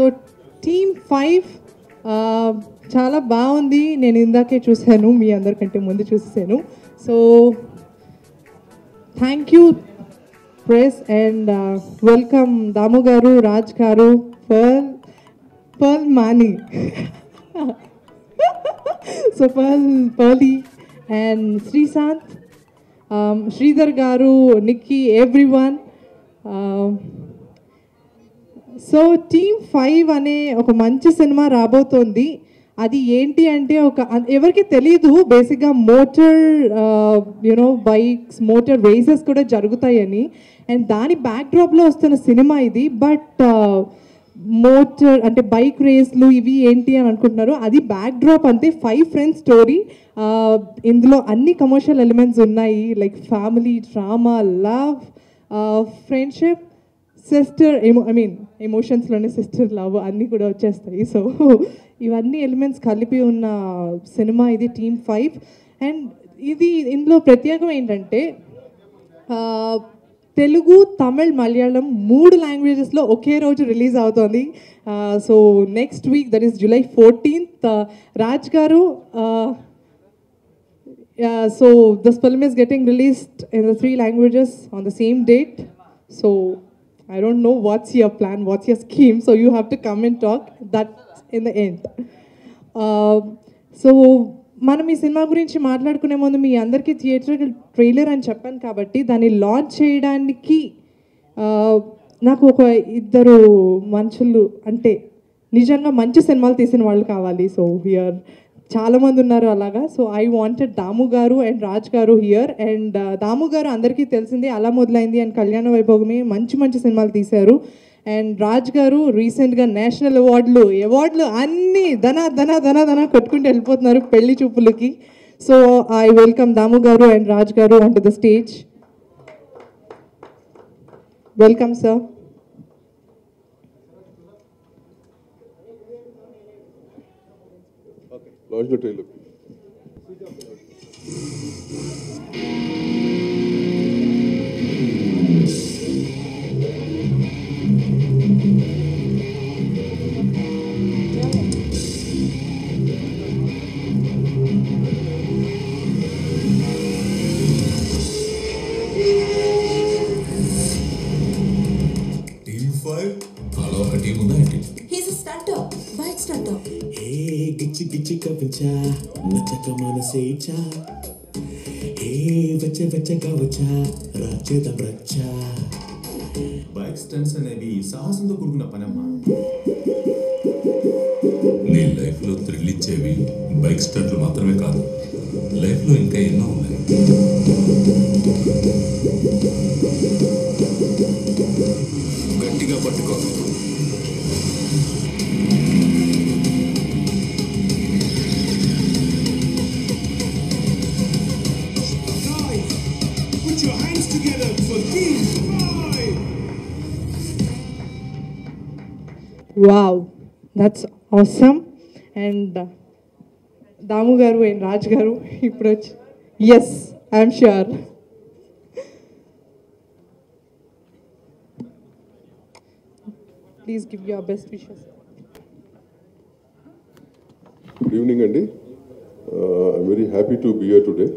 So team 5 చాలా బాగుంది. నేను ఇందాకే చూశాను, మీ అందరికంటే ముందు చూసాను. So thank you press and welcome Damu garu, Raj garu, Pearle Maaney. So Pearle and Sreesanth, Sridhar garu, Nikki, everyone. So team 5 అనే ఒక మంచి సినిమా రాబోతోంది. అది ఏంటి అంటే ఎవరికి తెలీదు, బేసిక్గా మోటార్ బైక్స్, మోటార్ రేసెస్ కూడా జరుగుతాయని. అండ్ దాని బ్యాక్డ్రాప్లో వస్తున్న సినిమా ఇది. బట్ మోటార్ అంటే బైక్ రేస్లు ఇవి ఏంటి అని అనుకుంటున్నారు, అది బ్యాక్డ్రాప్ అంతే. 5 ఫ్రెండ్స్ స్టోరీ. ఇందులో అన్ని కమర్షియల్ ఎలిమెంట్స్ ఉన్నాయి, like family, drama, love, friendship, sister ఎమోషన్స్లోనే సిస్టర్ లవ్ అన్నీ కూడా వచ్చేస్తాయి. సో ఇవన్నీ ఎలిమెంట్స్ కలిపి ఉన్న సినిమా ఇది టీమ్ 5. అండ్ ఇందులో ప్రత్యేకం ఏంటంటే తెలుగు, తమిళ్, మలయాళం 3 లాంగ్వేజెస్లో ఒకే రోజు రిలీజ్ అవుతుంది. So next week, that is July 14th. Raj గారు, so this film is getting released in the 3 languages on the same date. So I don't know what's your plan, what's your scheme, so you have to come and talk that in the end. So మనం ఈ cinema గురించి మాట్లాడుకునే ముందు మీ అందరికీ theatre trailer అని చెప్పాను కాబట్టి దాన్ని లాంచ్ చేయడానికి నాకు ఒక 2 మనుషులు, అంటే నిజంగా మంచి సినిమాలు తీసిన వాళ్ళు కావాలి. సో హియర్ చాలామంది ఉన్నారు అలాగా. సో ఐ వాంటెడ్ దాము గారు అండ్ రాజ్ గారు హియర్. అండ్ దాము గారు అందరికీ తెలిసింది అలా మొదలైంది అండ్ కళ్యాణ వైభోగమే మంచి మంచి సినిమాలు తీశారు. అండ్ రాజ్ గారు రీసెంట్గా నేషనల్ అవార్డులు అన్నీ ధన కొట్టుకుంటూ వెళ్ళిపోతున్నారు పెళ్లి చూపులకి. సో ఐ వెల్కమ్ దాము గారు అండ్ రాజ్ గారు on to the stage. Welcome sir. Launch the trailer. Team 5? Hello, a team unna enti? He's a stunter, bike stunter. Hey, gichi gichi kavincha, nachaka manasecha. Hey, vecha kavincha, rachedam racha. Bike stunts అనేవి సాహసంతో కూడుకున్న పనమ్మా. నీ లైఫ్లో thrill ఇచ్చేవి bike స్టంట్లు మాత్రమే కాదు, లైఫ్లో ఇంకా ఎన్నో ఉన్నాయి. గట్టిగా పట్టుకో. Put your hands together for Team 5. Wow, that's awesome. And దాము గారు అండ్ రాజ్ గారు ఇప్పుడు వచ్చి, yes I'm sure. Please give your best wishes. Good evening, Andy. I'm very happy to be here today.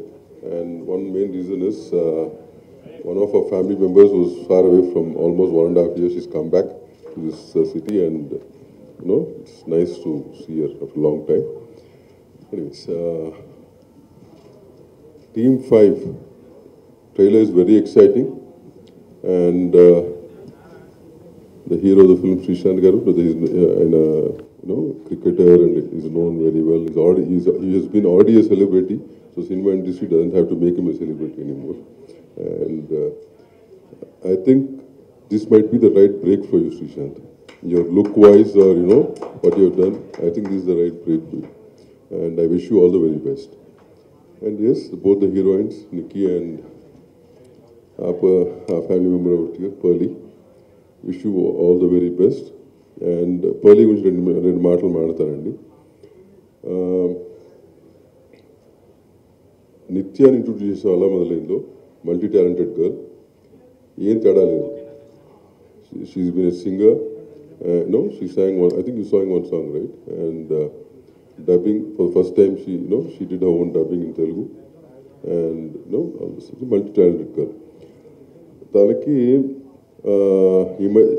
And one main reason is one of our family members was far away from almost 1.5 years. She's come back to this city, and it's nice to see her after a long time. Anyways, Team 5 trailer is very exciting, and the hero of the film, Srishant Garu, cricketer, and is known very well. He has been already a celebrity, so cinema industry doesn't have to make him a celebrity anymore. And I think this might be the right break for you, Srishant. Your look-wise, or what you have done, I think this is the right break for you. And I wish you all the very best. And yes, both the heroines, Nikki and our family member out here, Pearly, wish you all the very best. And Pearly గురించి రెండు మాటలు మాట్లాడతానండి. నిత్యాన్ని introduce చేసే అలా మొదలైందో multi talented girl, ఏం తేడా లేదు. She's been a singer No, she sang one. I think you sang one song, right? And dubbing for the first time, she did her own dubbing in Telugu, and she's a multi-talented girl. Talaki,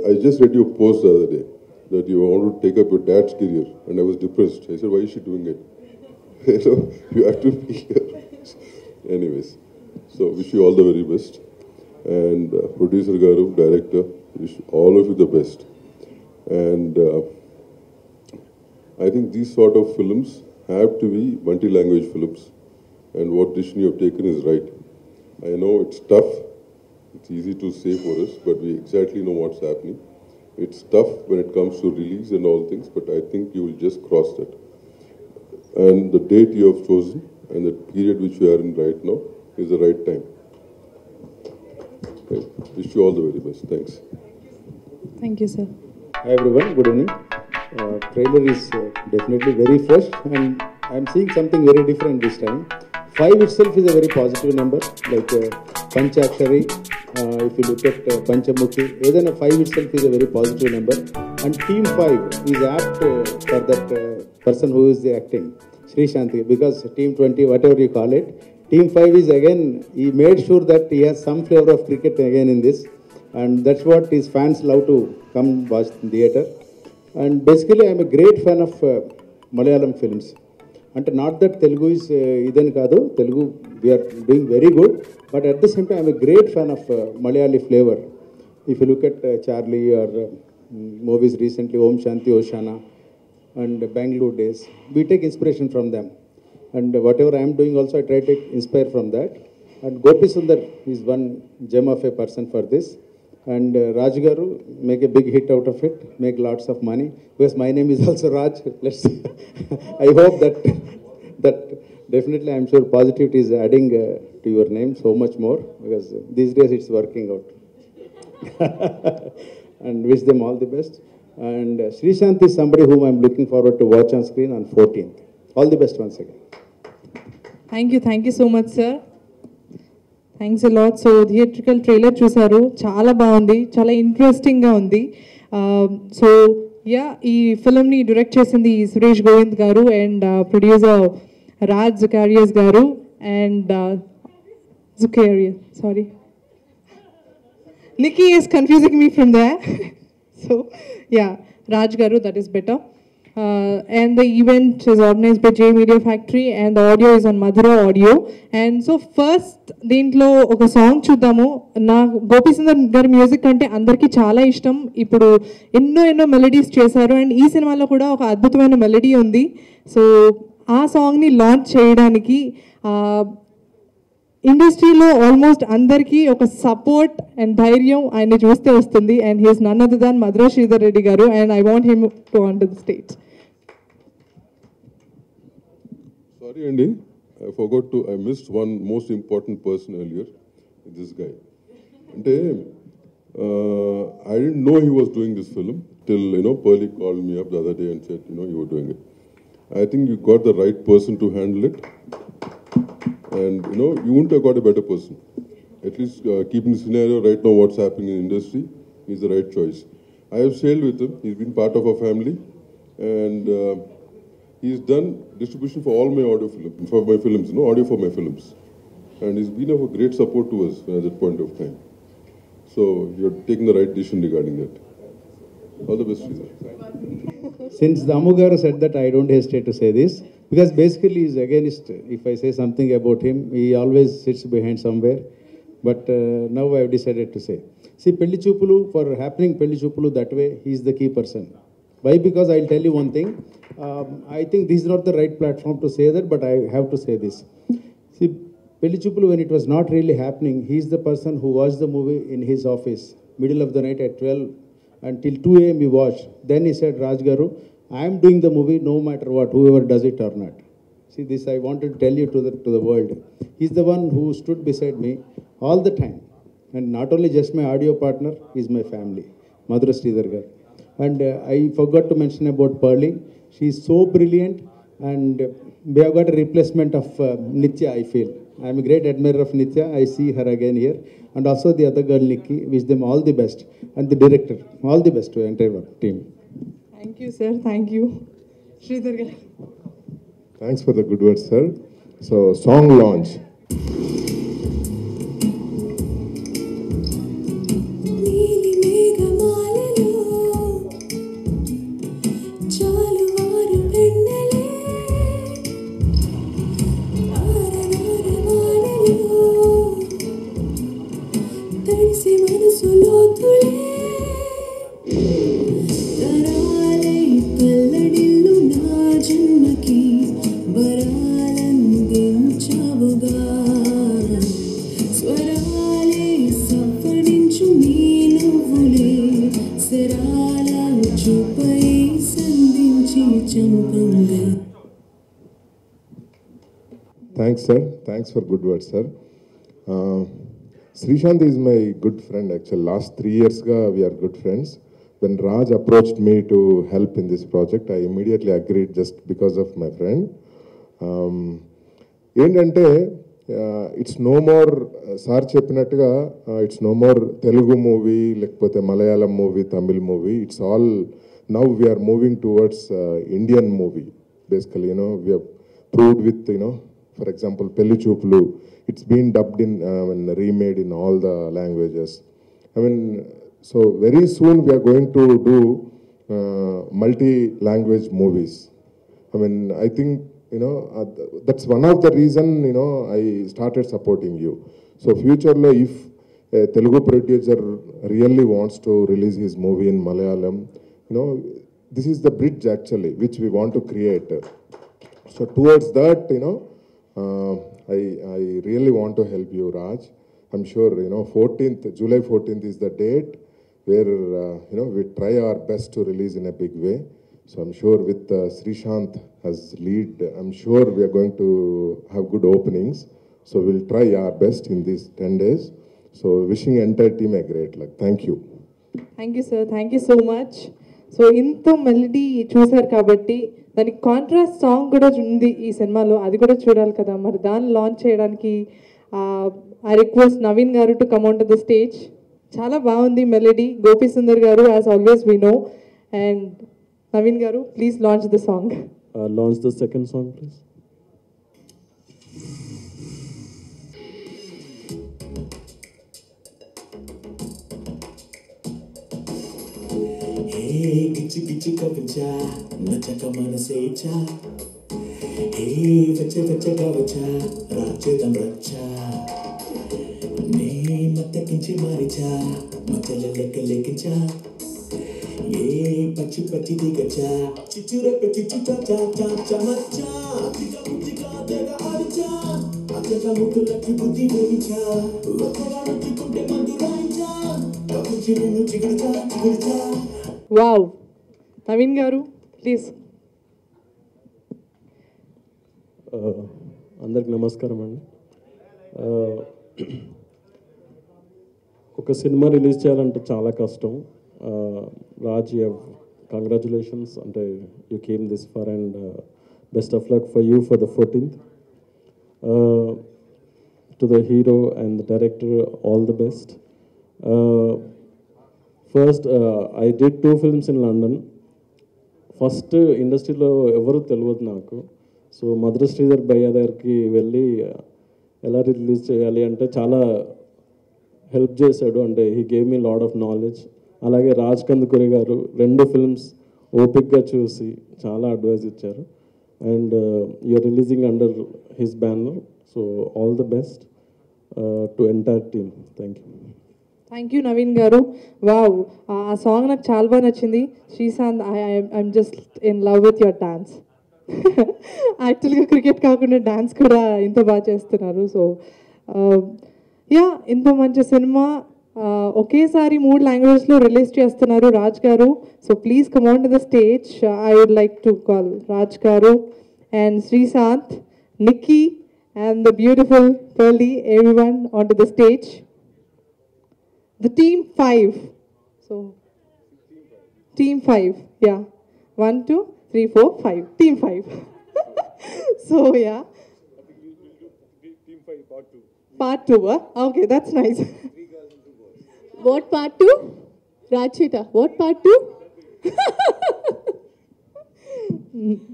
I just read your post the other day that you want to take up your dad's career, and I was depressed. I said, why is she doing it? You have to be here. Anyways, so wish you all the very best. And producer Garu, director, wish all of you the best. And I think these sort of films have to be multi-language films. And what decision you have taken is right. I know it's tough. It's easy to say for us, but we exactly know what's happening. It's tough when it comes to release and all things, but I think you will just cross that. And the date you have chosen and the period which we are in right now is the right time. Right. Wish you all the very best. Thanks. Thank you, sir. Hi everyone, good evening. Trailer is definitely very fresh and I'm seeing something very different this time. 5 itself is a very positive number, like Panchakshari, if you look at Panchamukhi, even 5 itself is a very positive number. And Team 5 is apt for that person who is acting, Sri Shanti, because Team 20, whatever you call it, Team 5 is again, he made sure that he has some flavor of cricket again in this. And that's what his fans love to come watch in theatre. And basically, I'm a great fan of Malayalam films. And not that Telugu is idan kaadu, Telugu we are doing very good, but at the same time, I'm a great fan of Malayali flavor. If you look at Charlie or movies recently, Om Shanti Oshana and Bangalore Days, we take inspiration from them. And whatever I am doing also, I try to inspire from that. And Gopi Sundar is one gem of a person for this. And Raj Garu, make a big hit out of it, make lots of money. Because my name is also Raj. Let's see. I hope that definitely I'm sure positivity is adding to your name so much more. Because these days it's working out. And wish them all the best. And Sri Shanti is somebody whom I'm looking forward to watch on screen on 14th. All the best once again. Thank you so much, sir. Thanks a lot. So theatrical trailer చూసారు, చాలా బాగుంది, చాలా ఇంట్రెస్టింగ్గా ఉంది. So yeah, ఈ ఫిల్మ్ని direct చేసింది సురేష్ గోవింద్ గారు and producer Raj జకారియస్ గారు and sorry Nikki is confusing me from there. So yeah, Raj garu, that is better. And the event is organized by J Media Factory and the audio is on Madhura Audio. And so first దీంట్లో ఒక song చూద్దాము. నా గోపి సుందర్ గారి music అంటే అందరికీ చాలా ఇష్టం. ఇప్పుడు ఎన్నో మెలడీస్ చేశారు అండ్ ఈ సినిమాలో కూడా ఒక అద్భుతమైన మెలడీ ఉంది. సో ఆ సాంగ్ని లాంచ్ చేయడానికి ఇండస్ట్రీలో ఆల్మోస్ట్ అందరికీ ఒక సపోర్ట్ అండ్ ధైర్యం ఆయన్ని చూస్తే వస్తుంది. And he's none other than Madhura Sridhar Reddy garu and I want him to on to the stage. Sorry, Andy, I missed one most important person earlier, this guy. And I didn't know he was doing this film till, Pearly called me up the other day and said, you were doing it. I think you got the right person to handle it. And, you wouldn't have got a better person. At least keeping the scenario right now, what's happening in the industry, is the right choice. I have sailed with him. He's been part of our family. And he's done distribution for all my audio films, for my films, audio for my films. And he's been of a great support to us at that point of time. So you're taking the right decision regarding that. All the best, Sridhar. Since Damu Garu said that, I don't hesitate to say this. Because basically he's against, if I say something about him, he always sits behind somewhere. But now I have decided to say. See, Pelli Choopulu, for happening Pelli Choopulu that way, he's the key person. Why? Because I'll tell you one thing. I think this is not the right platform to say that, but I have to say this. See, Pelli Choopulu, when it was not really happening, he's the person who watched the movie in his office, middle of the night at 12, until 2 a.m. he watched. Then he said, Raj Garu, I am doing the movie no matter what, whoever does it or not. See, this I wanted to tell you to the world. He's the one who stood beside me all the time. And not only just my audio partner, he's my family, Madhura Sridhar garu. And I forgot to mention about Pearly. She's so brilliant and we have got a replacement of Nitya, I feel. I'm a great admirer of Nitya. I see her again here. And also the other girl, Nikki. Wish them all the best. And the director, all the best to the entire team. Thank you sir, thank you. Sridhar గారు. Thanks for the good words, sir. So, song launch. నీలి మేఘమాలలో జాలువారు వెన్నెలే తారనారవానలో తడిసి మనసు లోతులే తరాలై తల్లడిల్లు నా జన్మకి వరాలందించావుగా స్వరాలే సప్పడించు నీ నవ్వులే సరాల చూపై సంధించి చంపంగా. Thanks, sir. Thanks for good words, sir. Srishant is my good friend. Actually, last 3 years we are good friends. When Raj approached me to help in this project, I immediately agreed just because of my friend. ఏంటంటే it's no more sir చెప్పినట్టుగా it's no more Telugu movie లేకపోతే Malayalam movie Tamil movie it's all now we are moving towards Indian movie basically we have proved with for example Pelli Choopulu it's been dubbed in remade in all the languages. So very soon we are going to do multi-language movies. I think that's one of the reason I started supporting you. So future lo if a Telugu producer really wants to release his movie in Malayalam, this is the bridge actually which we want to create. So towards that, I really want to help you, Raj. I'm sure 14th July 14th is the date where we try our best to release in a big way. So I'm sure with Srishant as lead, I'm sure we are going to have good openings. So we'll try our best in these 10 days. So wishing entire team a great luck. Thank you. Thank you sir, thank you so much. So ఇంత melody చూసారు కాబట్టి దానికి contrast song కూడా ఉంది ఈ సినిమాలో, అది కూడా చూడాలి కదా. మరి దాన్ని లాంచ్ చేయడానికి I request Naveen garu to come on to the stage. చాలా బాగుంది melody. Gopi Sundar garu as always we know, and Naveen garu please launch the song. Launch the second song, please. Hey, గిచ్చి గిచ్చి కవించా నచ్చక మనసేచా హే వెచ్చగా వచ్చా రాచేదం రచ్చా నీ మత్తకించి మారిచా మత్తల లెక్క లెక్కించా ఏ పచ్చి పచ్చి దిగచ్చా చిచ్చురెక్క చిచ్చు చా చా చమచ్చా చిగా ముచ్చిగా తెగ ఆడిచా అచ్చగా ముక్కులకి బుద్ధి వేయించా ఒక్కగా నచ్చుకుంటే మందు రాయించా కబుచ్చి నిన్ను చిగురుచా చిగురుచా. Wow, Naveen garu please. అందరికి నమస్కారం అండి. ఒక సినిమా రిలీజ్ చేయాలంటే చాలా కష్టం. రాజ్, కంగ్రాచులేషన్స్, అంటే you came this for and best of luck for you for the 14th. To the hero and the director all the best. First I did 2 films in London. First ఇండస్ట్రీలో ఎవరు తెలియదు నాకు. So మధుర శ్రీధర్ భయ్య దగ్గరికి వెళ్ళి ఎలా release చేయాలి అంటే చాలా హెల్ప్ చేశాడు. అంటే he gave me lot of knowledge. అలాగే రాజ్ కందుకూరి గారు 2 films ఓపిక్గా చూసి చాలా అడ్వైజ్ ఇచ్చారు. And you're releasing under his banner. So all the best to entire team. Thank you. Thank you Naveen గారు. వావ్, ఆ సాంగ్ నాకు చాలా బాగా నచ్చింది. Sreesanth, I'm just in love with your dance. యాక్చువల్గా క్రికెట్ కాకుండా డాన్స్ కూడా ఇంత బాగా చేస్తున్నారు. సో యా, ఇంత మంచి సినిమా ఒకేసారి 3 లాంగ్వేజ్లో రిలీజ్ చేస్తున్నారు Raj garu. So please come on to the stage. I would like to call Raj garu and Sreesanth, Nikki and the beautiful Pearly, everyone onto the stage. The team 5. So, team 5, yeah. 1, 2, 3, 4, 5. Team 5. So, yeah. Team 5, part 2. Part 2, huh? Okay, that's nice. 3 girls and 2 boys. What part 2? Rachita, what part 2?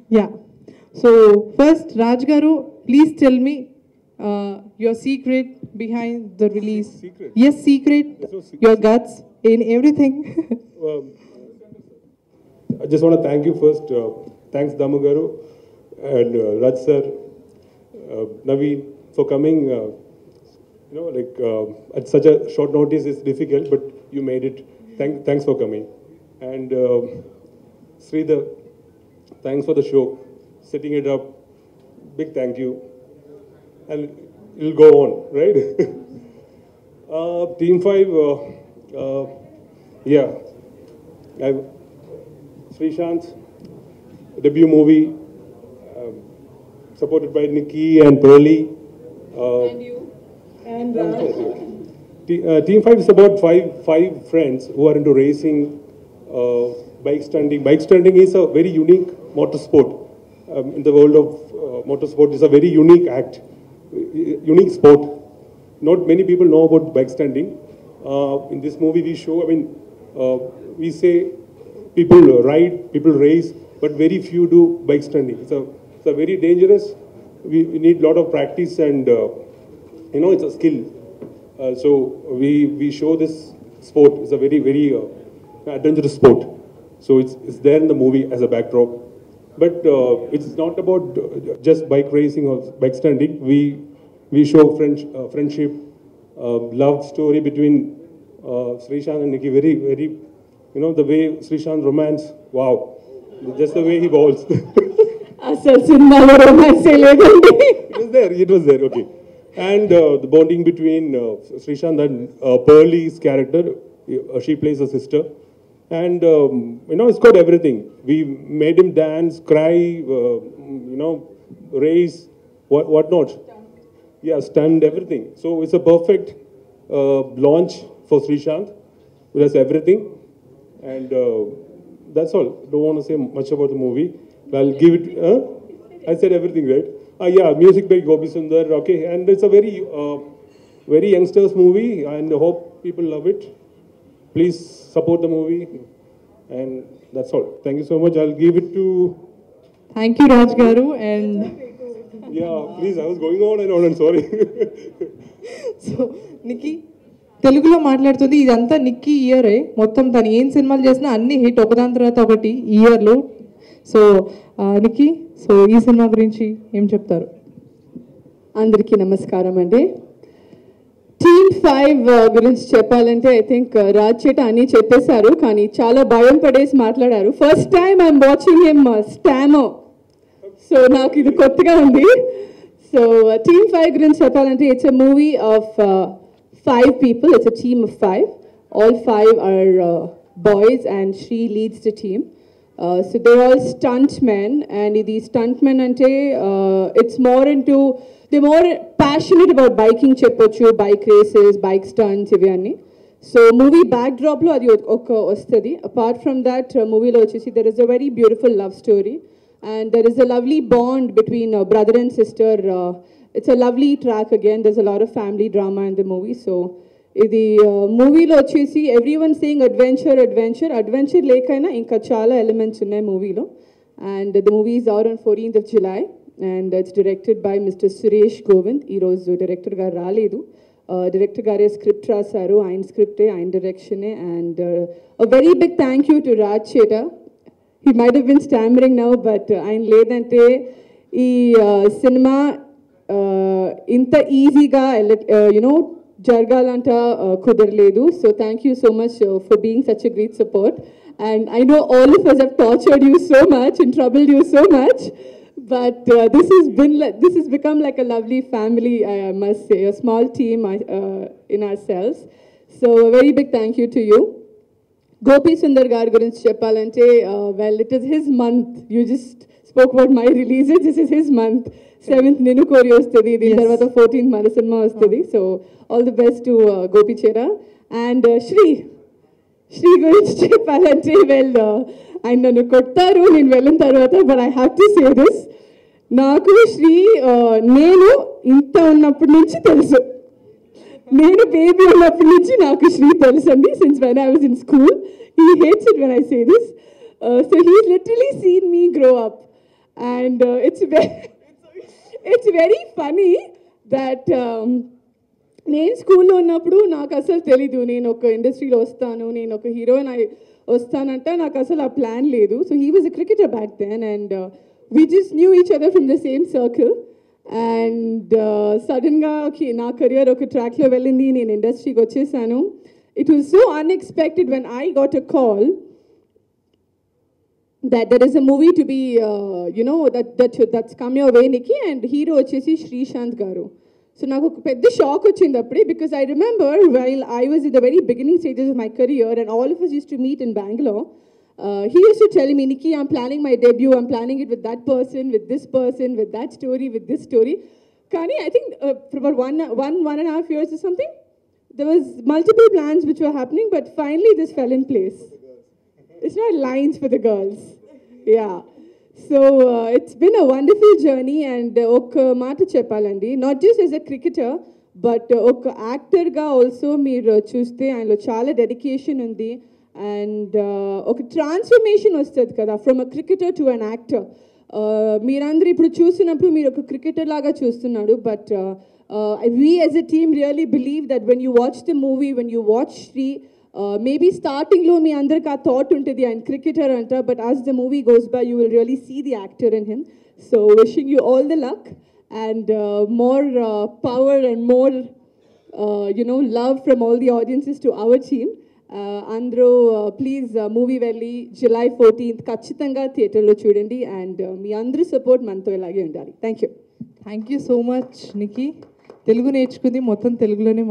Yeah. So first, Raj Garu, please tell me your secret behind the release. Secret? Yes, secret. There's no secret. Your guts in everything. I just want to thank you first. Thanks Damu Garu and Raj sir, Naveen for coming. At such a short notice it's difficult, but you made it. Thanks for coming. And Sridhar, thanks for the show, setting it up. Big thank you. And it'll go on, right? Team 5, yeah. Srishant, debut movie, supported by Nikki and Pearly. And you. And Team 5 is about five friends who are into racing, bike stunting. Bike stunting is a very unique motorsport. In the world of motorsport, it's a very unique act, unique sport. Not many people know about bike stunting. In this movie, we show, we say people ride, people race, but very few do bike stunting. It's a very dangerous. We need a lot of practice and, it's a skill. So we show this sport. It's a very, very adventurous sport. So it's there in the movie as a backdrop. But it's not about just bike racing or bike stunting. We show friendship, love story between Srishant and Nikki. Very, very, the way Srishant romance. Wow, just the way he bowls. Asal cinema romance ledanడి. It was there. Okay. And the bonding between Srishant and Pearly's character, she plays a sister. And, it's got everything. We made him dance, cry, race, whatnot. Yeah, stunned, everything. So it's a perfect launch for Srishant. It has everything. And that's all. Don't want to say much about the movie. I'll give it, I said everything, right? Yeah, music by Gopi Sundar, okay. And it's a very, very youngsters movie, and I hope people love it. Please support the movie, and that's all. Thank you so much. I'll give it to... Thank you, Raj Garu. And Yeah, please, I was going on and on, and sorry. So Nikki తెలుగులో మాట్లాడుతుంది, ఇదంతా నిక్కీ ఇయరే. మొత్తం తను ఏం సినిమాలు చేసినా అన్ని హిట్ ఒకదాని తర్వాత ఒకటి ఇయర్లో. సో నిక్కీ, సో ఈ సినిమా గురించి ఏం చెప్తారు? అందరికీ నమస్కారం అండి. టీమ్ 5 గురించి చెప్పాలంటే ఐ థింక్ రాజ్ చేట అని చెప్పేశారు, కానీ చాలా భయం పడేసి మాట్లాడారు. First time I'm watching him stammer, so నాకు ఇది కొత్తగా ఉంది. సో టీమ్ 5 గురించి చెప్పాలంటే it's a movie of 5 people. It's a team of 5. All 5 are boys, and Shri leads the team. So they're all stuntmen, and these stuntmen ante it's more into, they're more passionate about biking cheppochu, bike races, bike stunts ivi anni. So movie backdrop lo adi oka ostadi. Apart from that, movie lo vachesi there is a very beautiful love story, and there is a lovely bond between brother and sister. It's a lovely track again. There's a lot of family drama in the movie. So ఇది మూవీలో వచ్చేసి everyone saying adventure లేకైనా ఇంకా చాలా elements ఉన్నాయి మూవీలో. And the movie is out on 14th of July, and it's directed by mister Suresh Govind. ఈరోజు director గారు రాలేదు, డైరెక్టర్ గారే స్క్రిప్ట్ రాశారు, ఆయన స్క్రిప్టే, ఆయన డైరెక్షనే. And a very big thank you to Raj చేట. He might have been stammering now, but ఆయన లేదంటే ఈ సినిమా ఇంత ఈజీగా జరగాలంట కుదరలేదు. So thank you so much for being such a great support. And I know all of us have tortured you so much and troubled you so much, but this has become like a lovely family, I must say, a small team in ourselves. So a very big thank you to you. Gopi Sundar garu gurinchi cheppalante, well, it is his month. You just spoke about my releases. This is his month. 7th Ninu Kori ostadi, din tarvata 14th mana cinema ostadi. So all the best to Gopi Chera. And Shri గురించి చెప్పాలంటే, well, ఆయన నన్ను కొట్టారు నేను వెళ్ళిన తర్వాత, but I have to say this. నాకు శ్రీ నేను ఇంత ఉన్నప్పటి నుంచి తెలుసు, నేను బేబీ ఉన్నప్పటి నుంచి నాకు శ్రీ తెలుసండి. Since when I was in school. He hates it when I say this. So he literally seen me grow up. And it's very funny that నేను స్కూల్లో ఉన్నప్పుడు నాకు అసలు తెలీదు నేను ఒక ఇండస్ట్రీలో వస్తాను, నేను ఒక హీరోయిన్ వస్తానంట, నాకు అసలు ఆ ప్లాన్ లేదు. So he was a cricketer back then and we just knew each other from the same circle. And సడన్గా నా కెరియర్ ఒక ట్రాక్లో వెళ్ళింది, నేను ఇండస్ట్రీకి వచ్చేసాను. It was so unexpected when I got a call that there is a movie to be, that's come your way, Nikki, and hero వచ్చేసి శ్రీశాంత్ గారు. సో నాకు ఒక పెద్ద షాక్ వచ్చింది అప్పుడే, because I remember while I was in the very beginning stages of my career and all of us used to meet in Bangalore. He used to tell me, Nikki, I'm planning my debut, I'm planning it with that person, with this person, with that story, with this story. Kani, I think for about one and a half years or something, there was multiple plans which were happening, but finally this fell in place. It's not lines for the girls. Yeah. So it's been a wonderful journey, and oka maata cheppalandi, not just as a cricketer, but oka actor ga also meer chuste ayalo chaala dedication undi, and oka transformation vastadi kada from a cricketer to an actor. మీరందరూ ఇప్పుడు చూసినప్పుడు మీరు ఒక cricketer లాగా చూస్తున్నాడు, but we as a team really believe that when you watch the movie, when you watch Shri, maybe starting lo మీ అందరికి ఆ thought ఉంటుంది ఆయన క్రికెటర్ అంట, but as the movie goes by you will really see the actor in him. So wishing you all the luck and more power and more love from all the audiences to our team. అందరూ please movie వెళ్ళి July 14th ఖచ్చితంగా థియేటర్లో చూడండి, and మీ అందరి support మనతో ఇలాగే ఉండాలి. Thank you so much నికి. తెలుగు నేర్చుకుంది మొత్తం తెలుగులోనే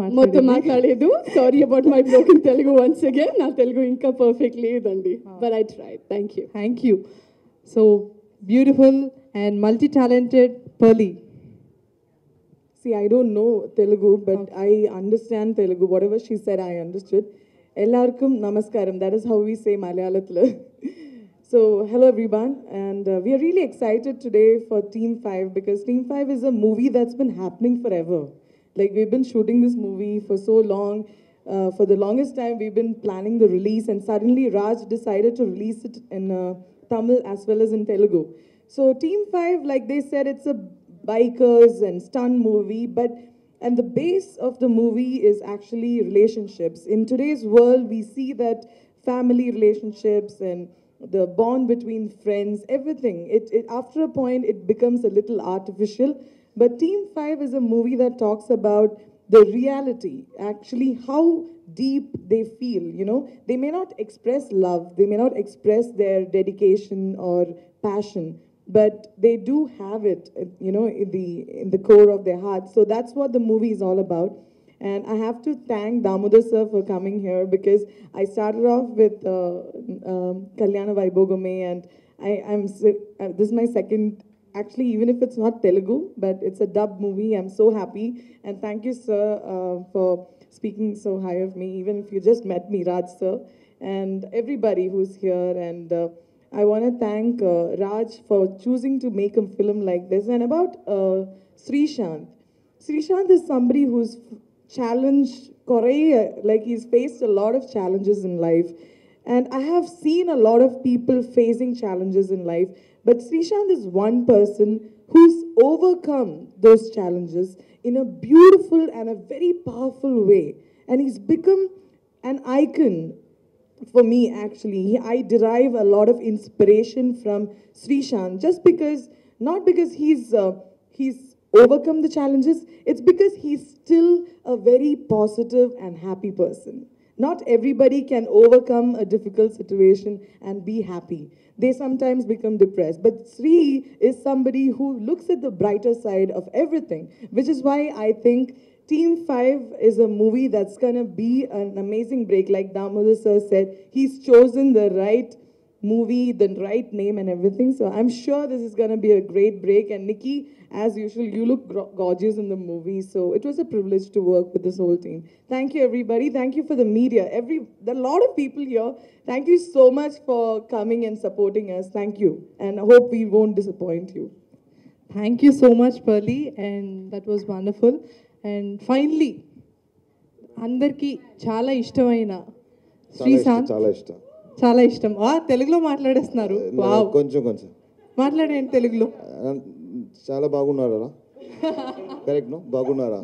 మాట్లాడలేదు. Sorry about my broken Telugu once again. నా తెలుగు ఇంకా పర్ఫెక్ట్ లేదండి, but I tried. Thank you. So beautiful and multi talented Pearly. See, I don't know Telugu, but I understand Telugu. Whatever she said, I understood. Ellarkum namaskaram. That is how we say Malayalatla. So, hello everyone, and we are really excited today for Team 5 because Team 5 is a movie that's been happening forever. Like, we've been shooting this movie for so long. For the longest time, we've been planning the release, and suddenly Raj decided to release it in Tamil as well as in Telugu. So, Team 5, like they said, it's a bikers and stunt movie, and the base of the movie is actually relationships. In today's world, we see that family relationships and the bond between friends, everything, after a point, it becomes a little artificial. But Team 5 is a movie that talks about the reality, actually how deep they feel, They may not express love, they may not express their dedication or passion, but they do have it, in the core of their heart. So that's what the movie is all about. And I have to thank Damodar sir for coming here, because I started off with Kalyana Vaibhogame, and this is my second, actually, even if it's not Telugu, but it's a dub movie. I'm so happy. And thank you, sir, for speaking so high of me, even if you just met me, Raj sir, and everybody who's here. And I want to thank Raj for choosing to make a film like this. And about Srishant. Srishant is somebody who's challenged Korea, like he's faced a lot of challenges in life. And I have seen a lot of people facing challenges in life, but Srishant is one person who's overcome those challenges in a beautiful and a very powerful way. And he's become an icon for me, actually. I derive a lot of inspiration from Srishant, just because, not because he's overcome the challenges, it's because he's still a very positive and happy person. Not everybody can overcome a difficult situation and be happy. They sometimes become depressed. But Sri is somebody who looks at the brighter side of everything, which is why I think Team 5 is a movie that's going to be an amazing break. Like Damodar sir said, he's chosen the right movie, the right name and everything. So I'm sure this is going to be a great break. And Nikki, as usual, you look gorgeous in the movie. So it was a privilege to work with this whole team. Thank you, everybody. Thank you for the media. There are a lot of people here. Thank you so much for coming and supporting us. Thank you. And I hope we won't disappoint you. Thank you so much, Pearly. And that was wonderful. And finally, అందరికి చాలా ఇష్టమైన శ్రీశాంత్. చాలా ఇష్టం. చాలా ఇష్టం. తెలుగులో మాట్లాడేస్తున్నారు. కొంచెం మాట్లాడండి తెలుగులో. చాలా బాగున్నారా? Correct, no? బాగున్నారా?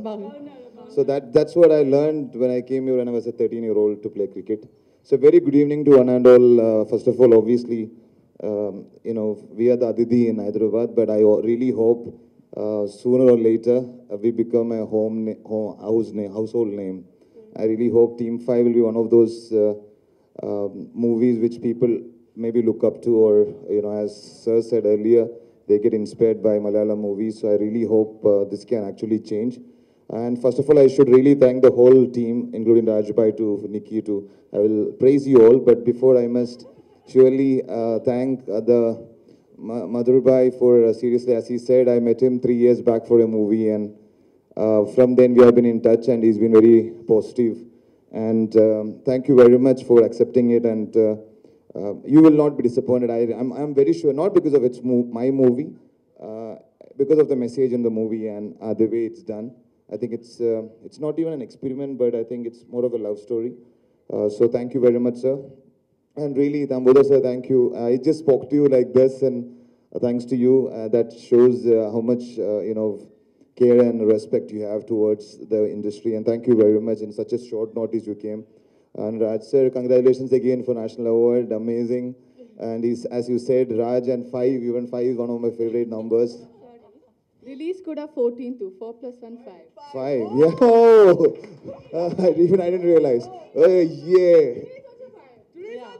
So that's what I learned when I came here when I was a 13-year-old to play cricket. So very good evening to one and all. First of all, obviously, we are the Aditi in Hyderabad, but I really hope sooner or later we become a household name. I really hope Team 5 will be one of those movies which people maybe look up to, or as Sir said earlier, they get inspired by Malayalam movies. So I really hope this can actually change. And first of all, I should really thank the whole team, including Rajbhai to Nikki to. I will praise you all, but before I must surely thank the Madhurbai for seriously, as he said, I met him 3 years back for a movie, and from then we have been in touch, and he's been very positive. And thank you very much for accepting it, and you will not be disappointed. I'm very sure, not because of my movie, because of the message in the movie and the way it's done. I think it's not even an experiment, but I think it's more of a love story. So thank you very much, sir. And really, Damodar sir, thank you. I just spoke to you like this, and thanks to you, that shows how much care and respect you have towards the industry. And thank you very much. In such a short notice you came. And Raj sir, congratulations again for National Award. Amazing. And as you said, Raj and 5, even 5 is one of my favorite numbers. Release could have 14 too. 4 plus 1, 5. 5, yeah. Oh, even I didn't realize. Yeah.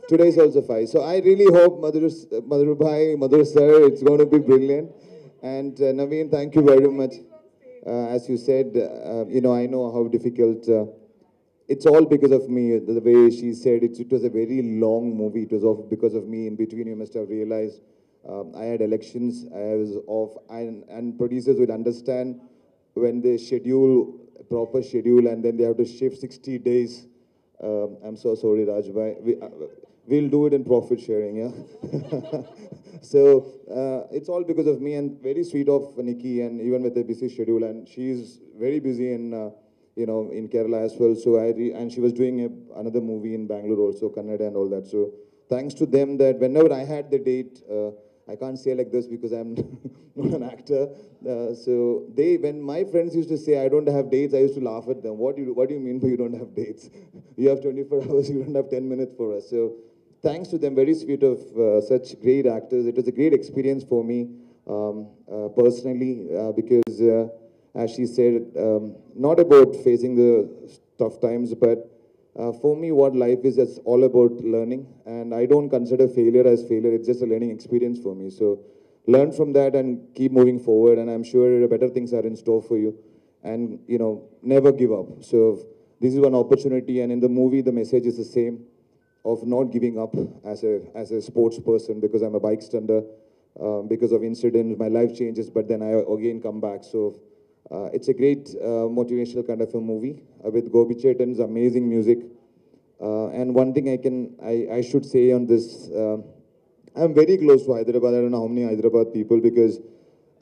Today is also 5. So I really hope Madhur Madhur sir, it's going to be brilliant. And Naveen, thank you very much. As you said, I know how difficult. It's all because of me. The way she said it was a very long movie. It was all because of me. In between, you must have realized. I had elections, I was off, and producers will understand when they schedule a proper schedule and then they have to shift 60 days. I'm so sorry, Rajbhai. We'll do it in profit sharing, yeah? So it's all because of me, and very sweet of Nikki, and even with a busy schedule, and she's very busy in Kerala as well. So and she was doing another movie in Bangalore also, Kannada and all that. So thanks to them that whenever I had the date, I can't say like this because I'm not an actor. So when my friends used to say I don't have dates, I used to laugh at them. What do you mean by you don't have dates? You have 24 hours, you don't have 10 minutes for us. So thanks to them, very sweet of such great actors. It was a great experience for me personally because as she said, not about facing the tough times, but for me, what life is, it's all about learning, and I don't consider failure as failure. It's just a learning experience for me. So learn from that and keep moving forward, and I'm sure better things are in store for you. And, never give up. So this is one opportunity, and in the movie, the message is the same, of not giving up as a sports person, because I'm a bike stunter. Because of incidents, my life changes, but then I again come back. So it's a great motivational kind of a movie with Gopi Chetan's amazing music. And one thing I should say on this, I'm very close to Hyderabad. I don't know how many Hyderabad people, because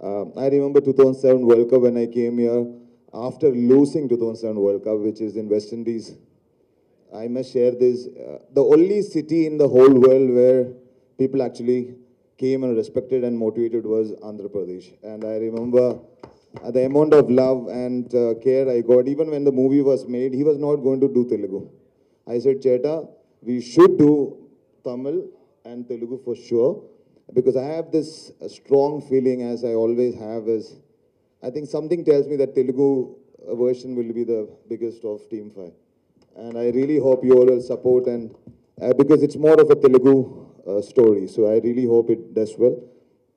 I remember 2007 World Cup when I came here after losing 2007 World Cup, which is in West Indies. I must share this. The only city in the whole world where people actually came and respected and motivated was Andhra Pradesh. And I remember the amount of love and care I got. Even when the movie was made, he was not going to do Telugu. I said, Cheta, we should do Tamil and Telugu for sure, because I have this strong feeling, as I always have, is I think something tells me that Telugu version will be the biggest of Team 5. And I really hope you all will support, and because it's more of a Telugu story. So I really hope it does well.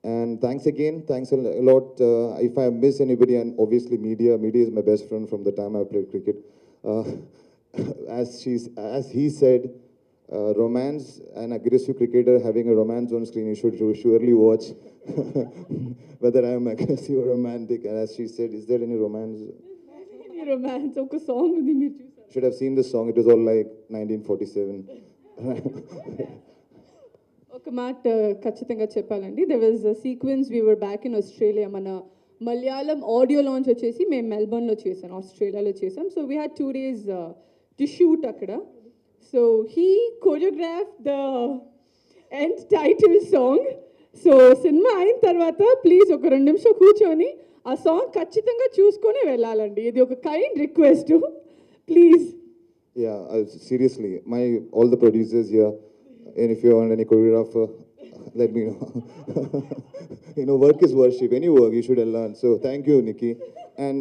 And thanks again. Thanks a lot. If I miss anybody, and obviously media is my best friend from the time I played cricket. As he said, romance, an aggressive cricketer having a romance on screen, you should surely watch whether I am aggressive or romantic. And as she said, is there any romance? Any romance? Okay, song with me. Should have seen the song. It was all like 1947. ఒక మాట ఖచ్చితంగా చెప్పాలండి. There was a sequence we were back in Australia. మన Malayalam audio launch వచ్చేసి మేము మెల్బర్న్లో చేసాం, ఆస్ట్రేలియాలో చేసాం. So we had 2 days to shoot అక్కడ. So he choreograph the end title song. So సినిమా అయిన తర్వాత ప్లీజ్ ఒక 2 నిమిషం కూర్చొని ఆ సాంగ్ ఖచ్చితంగా చూసుకొని వెళ్ళాలండి. ఇది ఒక kind request please. Yeah, seriously, all the producers here, and if you want any choreographer, let me know. Work is worship. Any work you should learn. So thank you, Nikki. And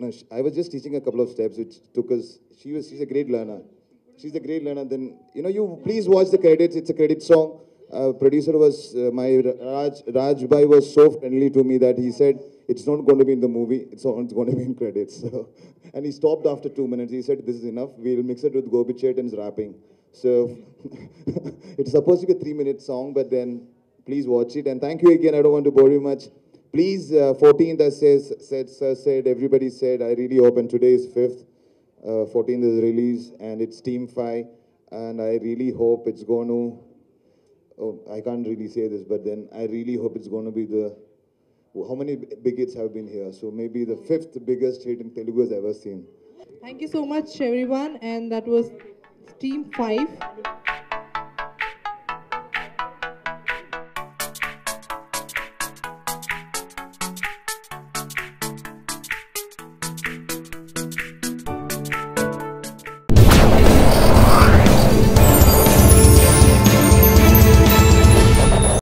no, I was just teaching a couple of steps, which took us. She's a great learner. She's a great learner. Then you please watch the credits. It's a credit song. Producer was my Raj Bhai was so friendly to me that he said it's not going to be in the movie. It's going to be in credits. So, and he stopped after 2 minutes. He said, "This is enough. We'll mix it with Gobi Chetan's rapping." So it's supposed to be a 3-minute song, but then please watch it. And thank you again. I don't want to bore you much. Please, 14th, as said, everybody said, I really hope, and today is 5th. 14th is release, and it's Team 5, and I really hope it's going to, I can't really say this, but then I really hope it's going to be how many big hits have been here? So maybe the 5th biggest hit in Telugu has ever seen. Thank you so much, everyone, and that was Team 5.